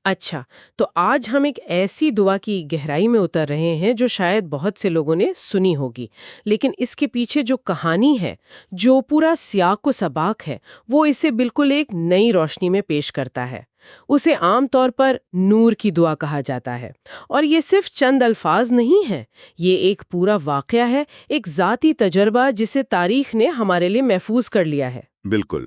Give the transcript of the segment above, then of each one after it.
اچھا، تو آج ہم ایک ایسی دعا کی گہرائی میں اتر رہے ہیں جو شاید بہت سے لوگوں نے سنی ہوگی، لیکن اس کے پیچھے جو کہانی ہے، جو پورا سیاق و سباق ہے، وہ اسے بالکل ایک نئی روشنی میں پیش کرتا ہے۔ اسے عام طور پر نور کی دعا کہا جاتا ہے، اور یہ صرف چند الفاظ نہیں ہیں، یہ ایک پورا واقعہ ہے، ایک ذاتی تجربہ جسے تاریخ نے ہمارے لیے محفوظ کر لیا ہے۔ بالکل،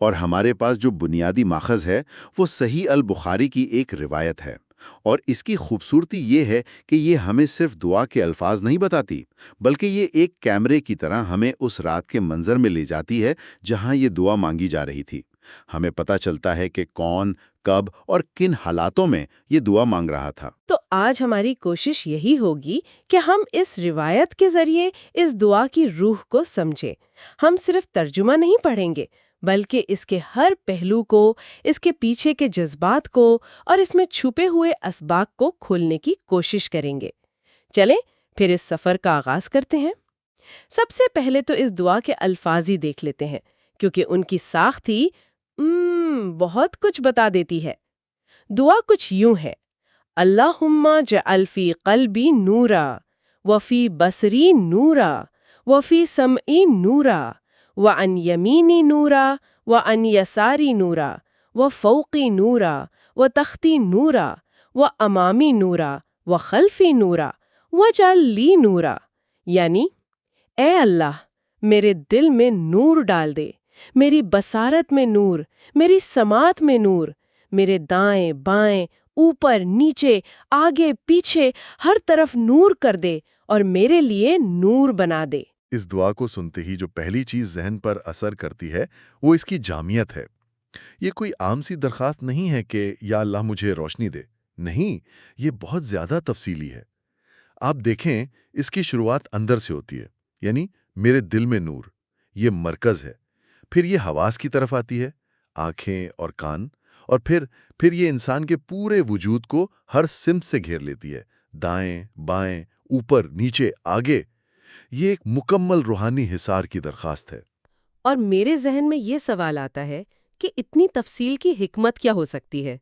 اور ہمارے پاس جو بنیادی ماخذ ہے وہ صحیح البخاری کی ایک روایت ہے، اور اس کی خوبصورتی یہ ہے کہ یہ ہمیں صرف دعا کے الفاظ نہیں بتاتی، بلکہ یہ ایک کیمرے کی طرح ہمیں اس رات کے منظر میں لے جاتی ہے جہاں یہ دعا مانگی جا رہی تھی۔ ہمیں پتہ چلتا ہے کہ کون، کب اور کن حالاتوں میں یہ دعا مانگ رہا تھا۔ تو آج ہماری کوشش یہی ہوگی کہ ہم اس روایت کے ذریعے اس دعا کی روح کو سمجھیں۔ ہم صرف ترجمہ نہیں پڑھیں گے، بلکہ اس کے ہر پہلو کو، اس کے پیچھے کے جذبات کو اور اس میں چھپے ہوئے اسباق کو کھولنے کی کوشش کریں گے۔ چلیں پھر اس سفر کا آغاز کرتے ہیں۔ سب سے پہلے تو اس دعا کے الفاظ ہی دیکھ لیتے ہیں، کیونکہ ان کی ساخت ہی بہت کچھ بتا دیتی ہے۔ دعا کچھ یوں ہے: اللہم جعل فی قلبی نورا وفی بصری نورا وفی سمعی نورا وعن یمینی نورا وعن یساری نورا وفوقی نورا وتحتی نورا وامامی نورا وخلفی نورا وجعل لی نورا، یعنی اے اللہ، میرے دل میں نور ڈال دے، میری بصارت میں نور، میری سماعت میں نور، میرے دائیں بائیں، اوپر نیچے، آگے پیچھے، ہر طرف نور کر دے اور میرے لیے نور بنا دے۔ اس دعا کو سنتے ہی جو پہلی چیز ذہن پر اثر کرتی ہے وہ اس کی جامعیت ہے۔ یہ کوئی عام سی درخواست نہیں ہے کہ یا اللہ مجھے روشنی دے، نہیں، یہ بہت زیادہ تفصیلی ہے۔ آپ دیکھیں، اس کی شروعات اندر سے ہوتی ہے، یعنی میرے دل میں نور، یہ مرکز ہے۔ پھر یہ حواس کی طرف آتی ہے، آنکھیں اور کان، اور پھر یہ انسان کے پورے وجود کو ہر سمت سے گھیر لیتی ہے، دائیں بائیں، اوپر نیچے، آگے۔ یہ ایک مکمل روحانی حصار کی درخواست ہے۔ اور میرے ذہن میں یہ سوال آتا ہے کہ اتنی تفصیل کی حکمت کیا ہو سکتی ہے؟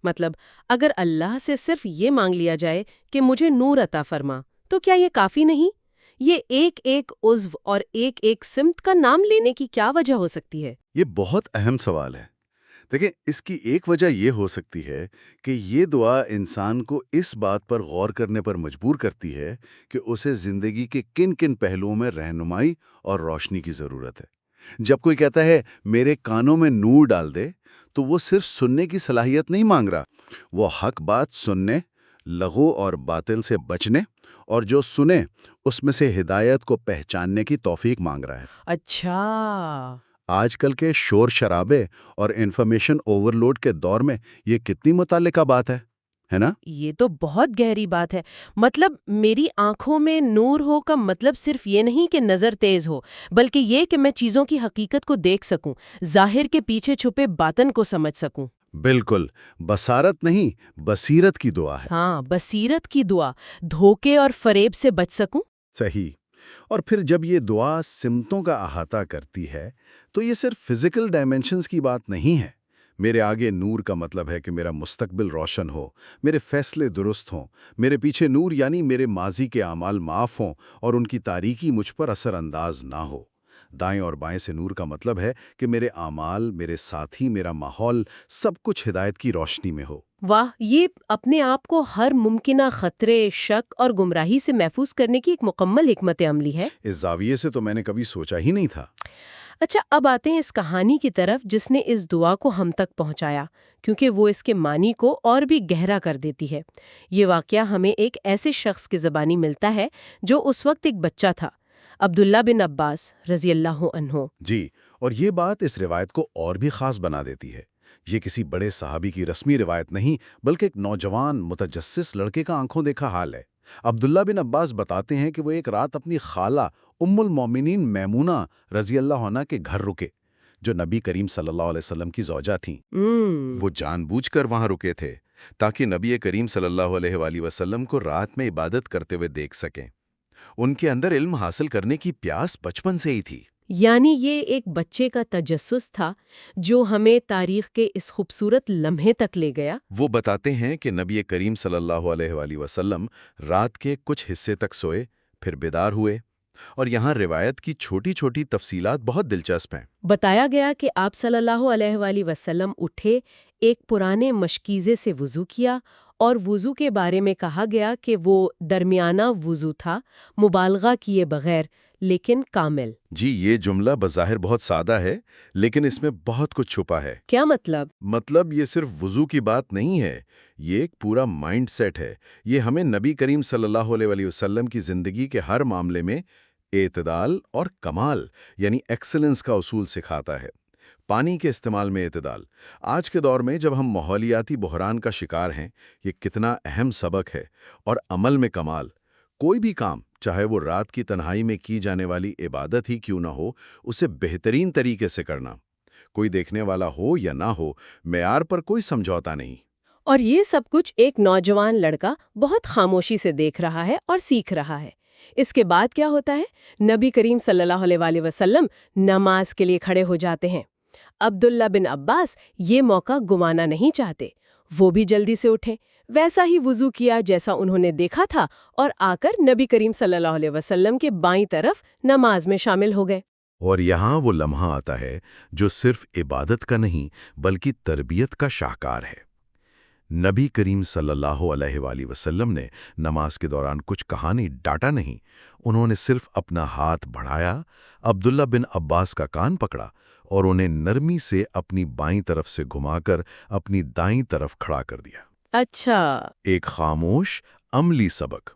مطلب، اگر اللہ سے صرف یہ مانگ لیا جائے کہ مجھے نور عطا فرما، تو کیا یہ کافی نہیں؟ یہ ایک ایک عضو اور ایک ایک سمت کا نام لینے کی کیا وجہ ہو سکتی ہے؟ یہ بہت اہم سوال ہے۔ دیکھیں، اس کی ایک وجہ یہ ہو سکتی ہے کہ یہ دعا انسان کو اس بات پر غور کرنے پر مجبور کرتی ہے کہ اسے زندگی کے کن کن پہلوؤں میں رہنمائی اور روشنی کی ضرورت ہے۔ جب کوئی کہتا ہے میرے کانوں میں نور ڈال دے، تو وہ صرف سننے کی صلاحیت نہیں مانگ رہا، وہ حق بات سننے، لغو اور باطل سے بچنے، اور جو سنے اس میں سے ہدایت کو پہچاننے کی توفیق مانگ رہا ہے۔ اچھا، آج کل کے شور شرابے اور انفارمیشن اوورلوڈ کے دور میں یہ کتنی متعلقہ بات ہے نا؟ یہ تو بہت گہری بات ہے۔ مطلب میری آنکھوں میں نور ہو کا مطلب صرف یہ نہیں کہ نظر تیز ہو، بلکہ یہ کہ میں چیزوں کی حقیقت کو دیکھ سکوں، ظاہر کے پیچھے چھپے باطن کو سمجھ سکوں۔ بالکل، بصارت نہیں، بصیرت کی دعا ہے۔ ہاں، بصیرت کی دعا، دھوکے اور فریب سے بچ سکوں۔ صحیح۔ اور پھر جب یہ دعا سمتوں کا احاطہ کرتی ہے تو یہ صرف فزیکل ڈائمینشنز کی بات نہیں ہے۔ میرے آگے نور کا مطلب ہے کہ میرا مستقبل روشن ہو، میرے فیصلے درست ہوں، میرے پیچھے نور یعنی میرے ماضی کے اعمال معاف ہوں اور ان کی تاریکی مجھ پر اثر انداز نہ ہو۔ دائیں اور بائیں سے نور کا مطلب ہے کہ میرے اعمال، میرے ساتھی، میرا ماحول، سب کچھ ہدایت کی روشنی میں ہو۔ واہ، یہ اپنے آپ کو ہر ممکنہ خطرے، شک اور گمراہی سے محفوظ کرنے کی ایک مکمل حکمت عملی ہے۔ اس زاویے سے تو میں نے کبھی سوچا ہی نہیں تھا۔ اچھا، اب آتے ہیں اس کہانی کی طرف جس نے اس دعا کو ہم تک پہنچایا، کیونکہ وہ اس کے معنی کو اور بھی گہرا کر دیتی ہے۔ یہ واقعہ ہمیں ایک ایسے شخص کی زبانی ملتا ہے جو اس وقت ایک بچہ تھا، عبداللہ بن عباس رضی اللہ عنہ۔ جی، اور یہ بات اس روایت کو اور بھی خاص بنا دیتی ہے۔ یہ کسی بڑے صحابی کی رسمی روایت نہیں، بلکہ ایک نوجوان متجسس لڑکے کا آنکھوں دیکھا حال ہے۔ عبداللہ بن عباس بتاتے ہیں کہ وہ ایک رات اپنی خالہ ام المومنین میمونہ رضی اللہ عنہ کے گھر رکے، جو نبی کریم صلی اللہ علیہ وسلم کی زوجہ تھیں۔ وہ جان بوجھ کر وہاں رکے تھے تاکہ نبی کریم صلی اللہ علیہ وآلہ وسلم کو رات میں عبادت کرتے ہوئے دیکھ سکیں۔ ان کے اندر علم حاصل کرنے کی پیاس بچپن سے ہی تھی۔ یعنی یہ ایک بچے کا تجسس تھا جو ہمیں تاریخ کے اس خوبصورت لمحے تک لے گیا۔ وہ بتاتے ہیں کہ نبی کریم صلی اللہ علیہ وآلہ وسلم رات کے کچھ حصے تک سوئے، پھر بیدار ہوئے، اور یہاں روایت کی چھوٹی چھوٹی تفصیلات بہت دلچسپ ہیں۔ بتایا گیا کہ آپ صلی اللہ علیہ وآلہ وسلم اٹھے، ایک پرانے مشکیزے سے وضو کیا، اور وضو کے بارے میں کہا گیا کہ وہ درمیانہ وضو تھا، مبالغہ کیے بغیر لیکن کامل۔ جی، یہ جملہ بظاہر بہت سادہ ہے، لیکن اس میں بہت کچھ چھپا ہے۔ کیا مطلب؟ مطلب یہ صرف وضو کی بات نہیں ہے، یہ ایک پورا مائنڈ سیٹ ہے۔ یہ ہمیں نبی کریم صلی اللہ علیہ وآلہ وسلم کی زندگی کے ہر معاملے میں اعتدال اور کمال یعنی ایکسلنس کا اصول سکھاتا ہے۔ پانی کے استعمال میں اعتدال آج کے دور میں جب ہم ماحولیاتی بحران کا شکار ہیں، یہ کتنا اہم سبق ہے۔ اور عمل میں کمال، کوئی بھی کام چاہے وہ رات کی تنہائی میں کی جانے والی عبادت ہی کیوں نہ ہو، اسے بہترین طریقے سے کرنا، کوئی دیکھنے والا ہو یا نہ ہو، معیار پر کوئی سمجھوتا نہیں۔ اور یہ سب کچھ ایک نوجوان لڑکا بہت خاموشی سے دیکھ رہا ہے اور سیکھ رہا ہے۔ اس کے بعد کیا ہوتا ہے؟ نبی کریم صلی اللہ علیہ وآلہ وسلم نماز کے لیے کھڑے ہو جاتے ہیں۔ عبداللہ بن عباس یہ موقع گمانا نہیں چاہتے، وہ بھی جلدی سے اٹھے، ویسا ہی وضو کیا جیسا انہوں نے دیکھا تھا، اور آ کر نبی کریم صلی اللہ علیہ وسلم کے بائیں طرف نماز میں شامل ہو گئے۔ اور یہاں وہ لمحہ آتا ہے جو صرف عبادت کا نہیں بلکہ تربیت کا شاہکار ہے۔ نبی کریم صلی اللہ علیہ وآلہ وسلم نے نماز کے دوران کچھ کہا نہیں، ڈانٹا نہیں، انہوں نے صرف اپنا ہاتھ بڑھایا، عبداللہ بن عباس کا کان پکڑا اور انہیں نرمی سے اپنی بائیں طرف سے گھما کر اپنی دائیں طرف کھڑا کر دیا۔ اچھا، ایک خاموش عملی سبق۔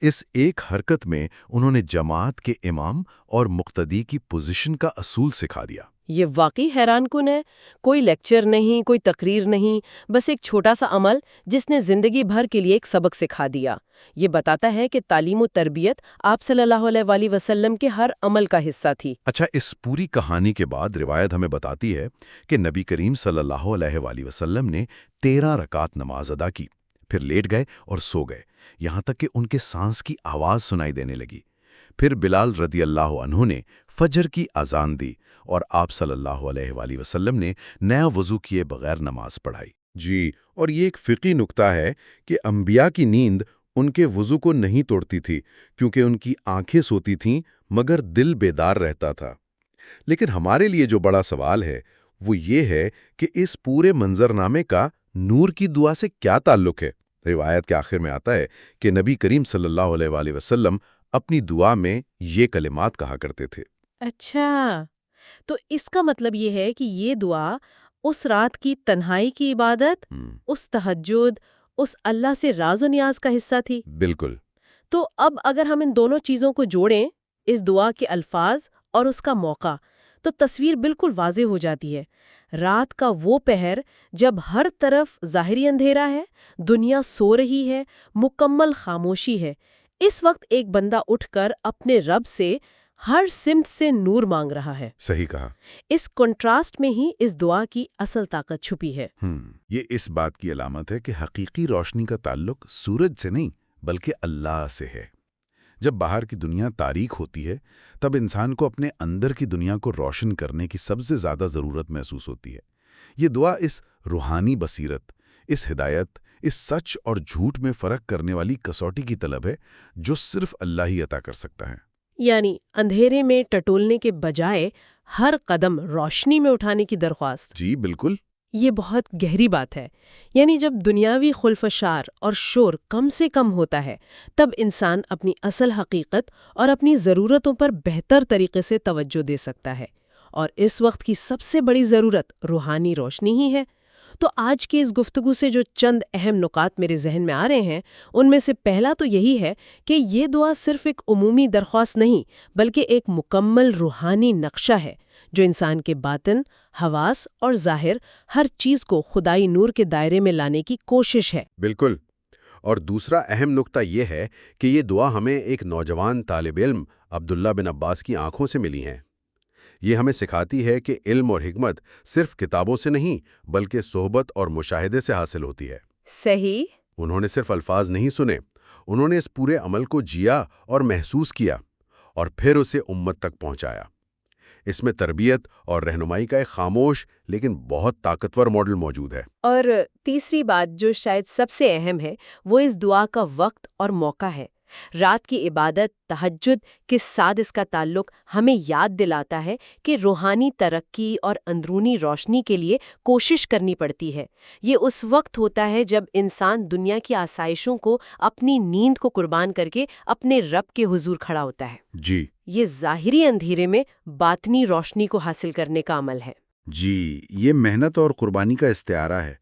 اس ایک حرکت میں انہوں نے جماعت کے امام اور مقتدی کی پوزیشن کا اصول سکھا دیا۔ یہ واقعی حیران کن ہے۔ کوئی لیکچر نہیں، کوئی تقریر نہیں، بس ایک چھوٹا سا عمل جس نے زندگی بھر کے لیے ایک سبق سکھا دیا۔ یہ بتاتا ہے کہ تعلیم و تربیت آپ صلی اللہ علیہ وآلہ وسلم کے ہر عمل کا حصہ تھی۔ اچھا، اس پوری کہانی کے بعد روایت ہمیں بتاتی ہے کہ نبی کریم صلی اللہ علیہ وآلہ وسلم نے 13 رکعت نماز ادا کی، پھر لیٹ گئے اور سو گئے، یہاں تک کہ ان کے سانس کی آواز سنائی دینے لگی۔ پھر بلال رضی اللہ عنہ نے فجر کی اذان دی اور آپ صلی اللہ علیہ وآلہ وسلم نے نیا وضو کیے بغیر نماز پڑھائی۔ جی، اور یہ ایک فقہی نکتہ ہے کہ انبیاء کی نیند ان کے وضو کو نہیں توڑتی تھی، کیونکہ ان کی آنکھیں سوتی تھیں مگر دل بیدار رہتا تھا۔ لیکن ہمارے لیے جو بڑا سوال ہے وہ یہ ہے کہ اس پورے منظرنامے کا نور کی دعا سے کیا تعلق ہے؟ روایت کے آخر میں آتا ہے کہ نبی کریم صلی اللہ علیہ وآلہ وسلم اپنی دعا میں یہ کلمات کہا کرتے تھے۔ اچھا، تو اس کا مطلب یہ ہے کہ یہ دعا اس رات کی تنہائی کی عبادت، اس تہجد، اس اللہ سے راز و نیاز کا حصہ تھی۔ بالکل۔ تو اب اگر ہم ان دونوں چیزوں کو جوڑیں، اس دعا کے الفاظ اور اس کا موقع، تو تصویر بالکل واضح ہو جاتی ہے۔ رات کا وہ پہر جب ہر طرف ظاہری اندھیرا ہے، دنیا سو رہی ہے، مکمل خاموشی ہے، اس وقت ایک بندہ اٹھ کر اپنے رب سے ہر سمت سے نور مانگ رہا ہے۔ صحیح کہا۔ اس کنٹراسٹ میں ہی اس دعا کی اصل طاقت چھپی ہے۔ یہ اس بات کی علامت ہے کہ حقیقی روشنی کا تعلق سورج سے نہیں بلکہ اللہ سے ہے۔ جب باہر کی دنیا تاریک ہوتی ہے تب انسان کو اپنے اندر کی دنیا کو روشن کرنے کی سب سے زیادہ ضرورت محسوس ہوتی ہے۔ یہ دعا اس روحانی بصیرت، اس ہدایت، اس سچ اور جھوٹ میں فرق کرنے والی کسوٹی کی طلب ہے جو صرف اللہ ہی عطا کر سکتا ہے۔ یعنی اندھیرے میں ٹٹولنے کے بجائے ہر قدم روشنی میں اٹھانے کی درخواست۔ جی بالکل۔ یہ بہت گہری بات ہے۔ یعنی جب دنیاوی خلفشار اور شور کم سے کم ہوتا ہے تب انسان اپنی اصل حقیقت اور اپنی ضرورتوں پر بہتر طریقے سے توجہ دے سکتا ہے، اور اس وقت کی سب سے بڑی ضرورت روحانی روشنی ہی ہے۔ تو آج کی اس گفتگو سے جو چند اہم نکات میرے ذہن میں آ رہے ہیں ان میں سے پہلا تو یہی ہے کہ یہ دعا صرف ایک عمومی درخواست نہیں بلکہ ایک مکمل روحانی نقشہ ہے جو انسان کے باطن، حواس اور ظاہر ہر چیز کو خدائی نور کے دائرے میں لانے کی کوشش ہے۔ بالکل۔ اور دوسرا اہم نکتہ یہ ہے کہ یہ دعا ہمیں ایک نوجوان طالب علم عبداللہ بن عباس کی آنکھوں سے ملی ہیں۔ یہ ہمیں سکھاتی ہے کہ علم اور حکمت صرف کتابوں سے نہیں بلکہ صحبت اور مشاہدے سے حاصل ہوتی ہے۔ صحیح۔ انہوں نے صرف الفاظ نہیں سنے، انہوں نے اس پورے عمل کو جیا اور محسوس کیا اور پھر اسے امت تک پہنچایا۔ اس میں تربیت اور رہنمائی کا ایک خاموش لیکن بہت طاقتور ماڈل موجود ہے۔ اور تیسری بات جو شاید سب سے اہم ہے وہ اس دعا کا وقت اور موقع ہے۔ رات کی عبادت، تہجد کے ساتھ اس کا تعلق ہمیں یاد دلاتا ہے کہ روحانی ترقی اور اندرونی روشنی کے لیے کوشش کرنی پڑتی ہے۔ یہ اس وقت ہوتا ہے جب انسان دنیا کی آسائشوں کو، اپنی نیند کو قربان کر کے اپنے رب کے حضور کھڑا ہوتا ہے۔ جی یہ ظاہری اندھیرے میں باطنی روشنی کو حاصل کرنے کا عمل ہے۔ جی، یہ محنت اور قربانی کا استعارہ ہے۔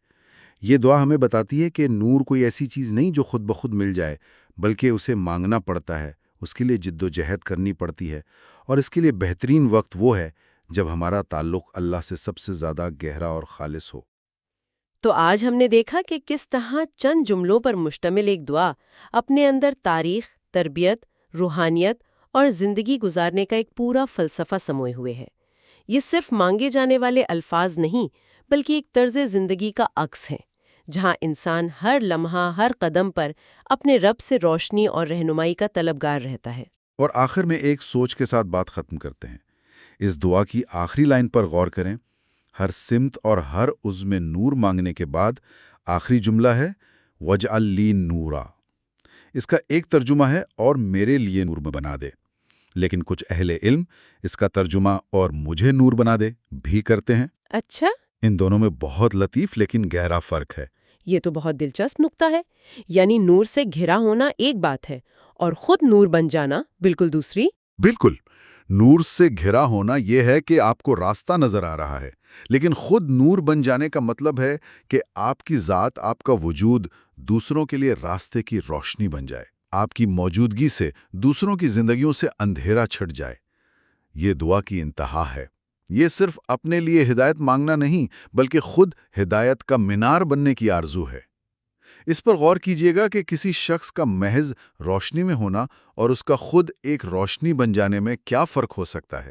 یہ دعا ہمیں بتاتی ہے کہ نور کوئی ایسی چیز نہیں جو خود بخود مل جائے، بلکہ اسے مانگنا پڑتا ہے، اس کے لیے جد و جہد کرنی پڑتی ہے، اور اس کے لیے بہترین وقت وہ ہے جب ہمارا تعلق اللہ سے سب سے زیادہ گہرا اور خالص ہو۔ تو آج ہم نے دیکھا کہ کس طرح چند جملوں پر مشتمل ایک دعا اپنے اندر تاریخ، تربیت، روحانیت اور زندگی گزارنے کا ایک پورا فلسفہ سموئے ہوئے ہے۔ یہ صرف مانگے جانے والے الفاظ نہیں، بلکہ ایک طرز زندگی کا عکس ہے، جہاں انسان ہر لمحہ، ہر قدم پر اپنے رب سے روشنی اور رہنمائی کا طلبگار رہتا ہے۔ اور آخر میں ایک سوچ کے ساتھ بات ختم کرتے ہیں۔ اس دعا کی آخری لائن پر غور کریں۔ ہر سمت اور ہر عضو میں نور مانگنے کے بعد آخری جملہ ہے وَجْعَلْ لِي نُورًا۔ اس کا ایک ترجمہ ہے اور میرے لیے نور بنا دے، لیکن کچھ اہل علم اس کا ترجمہ اور مجھے نور بنا دے بھی کرتے ہیں۔ اچھا، ان دونوں میں بہت لطیف لیکن گہرا فرق ہے۔ یہ تو بہت دلچسپ نکتہ ہے۔ یعنی نور سے گھرا ہونا ایک بات ہے اور خود نور بن جانا بالکل دوسری۔ بالکل، نور سے گھرا ہونا یہ ہے کہ آپ کو راستہ نظر آ رہا ہے، لیکن خود نور بن جانے کا مطلب ہے کہ آپ کی ذات، آپ کا وجود دوسروں کے لیے راستے کی روشنی بن جائے، آپ کی موجودگی سے دوسروں کی زندگیوں سے اندھیرا چھٹ جائے۔ یہ دعا کی انتہا ہے۔ یہ صرف اپنے لیے ہدایت مانگنا نہیں، بلکہ خود ہدایت کا مینار بننے کی آرزو ہے۔ اس پر غور کیجیے گا کہ کسی شخص کا محض روشنی میں ہونا اور اس کا خود ایک روشنی بن جانے میں کیا فرق ہو سکتا ہے۔